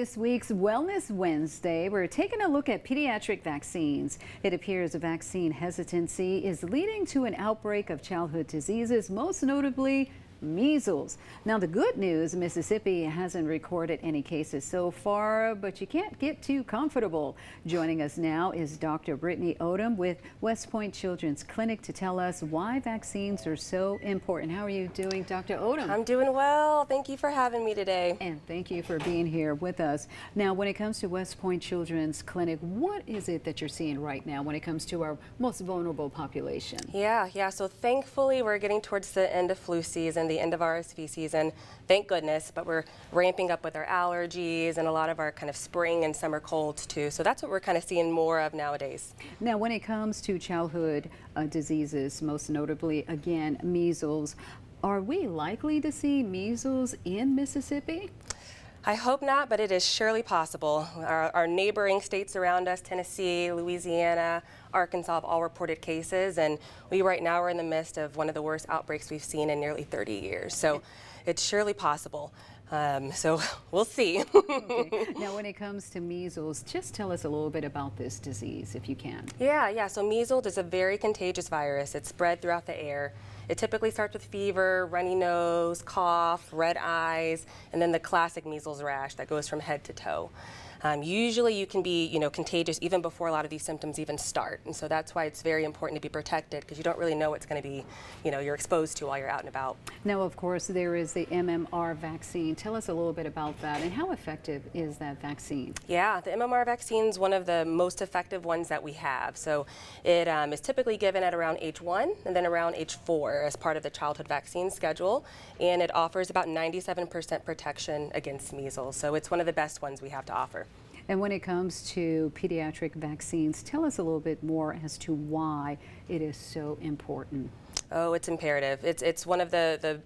this week's Wellness Wednesday, we're taking a look at pediatric vaccines. It appears vaccine hesitancy is leading to an outbreak of childhood diseases, most notably measles. Now, the good news, Mississippi hasn't recorded any cases so far, but you can't get too comfortable. Joining us now is Dr. Brittany Odom with West Point Children's Clinic to tell us why vaccines are so important. How are you doing, Dr. Odom? I'm doing well. Thank you for having me today. And thank you for being here with us. Now, when it comes to West Point Children's Clinic, what is it that you're seeing right now when it comes to our most vulnerable population? Yeah. So thankfully, we're getting towards the end of flu season, the end of RSV season. Thank goodness, but we're ramping up with our allergies and a lot of our kind of spring and summer colds too. So that's what we're kind of seeing more of nowadays. Now, when it comes to childhood diseases, most notably, again, measles, are we likely to see measles in Mississippi? I hope not, but it is surely possible. Our neighboring states around us, Tennessee, Louisiana, Arkansas, have all reported cases, and we right now are in the midst of one of the worst outbreaks we've seen in nearly 30 years. So it's surely possible. So we'll see. Okay. Now, when it comes to measles, just tell us a little bit about this disease, if you can. Yeah. So measles is a very contagious virus. It's spread throughout the air. It typically starts with fever, runny nose, cough, red eyes, and then the classic measles rash that goes from head to toe. Usually you can be, contagious even before a lot of these symptoms even start. And so that's why it's very important to be protected, because you don't really know what's going to be, you're exposed to while you're out and about. Now, of course, there is the MMR vaccine. Tell us a little bit about that and how effective is that vaccine? Yeah, the MMR vaccine is one of the most effective ones that we have. So it is typically given at around age 1 and then around age 4 as part of the childhood vaccine schedule. And it offers about 97% protection against measles. So it's one of the best ones we have to offer. And when it comes to pediatric vaccines, tell us a little bit more as to why it is so important. Oh, it's imperative. It's one of the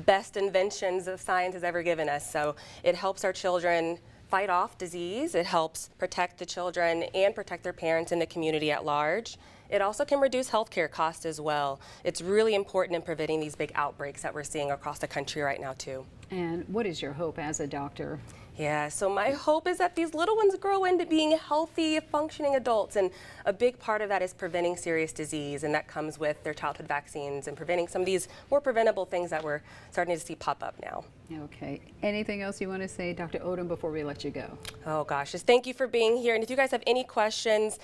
best inventions that science has ever given us. So it helps our children fight off disease. It helps protect the children and protect their parents and the community at large. It also can reduce healthcare costs as well. It's really important in preventing these big outbreaks that we're seeing across the country right now too. And what is your hope as a doctor? Yeah, so my hope is that these little ones grow into being healthy, functioning adults, and a big part of that is preventing serious disease, and that comes with their childhood vaccines and preventing some of these more preventable things that we're starting to see pop up now. Okay. Anything else you want to say, Dr. Odom, before we let you go? Oh gosh, just thank you for being here. And if you guys have any questions,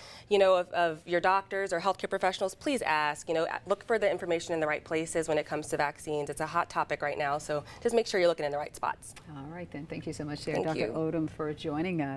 of your doctors or healthcare professionals, please ask. Look for the information in the right places when it comes to vaccines. It's a hot topic right now, so just make sure you're looking in the right spots. All right, then. Thank you so much, Thank Dr. you. Odom, for joining us.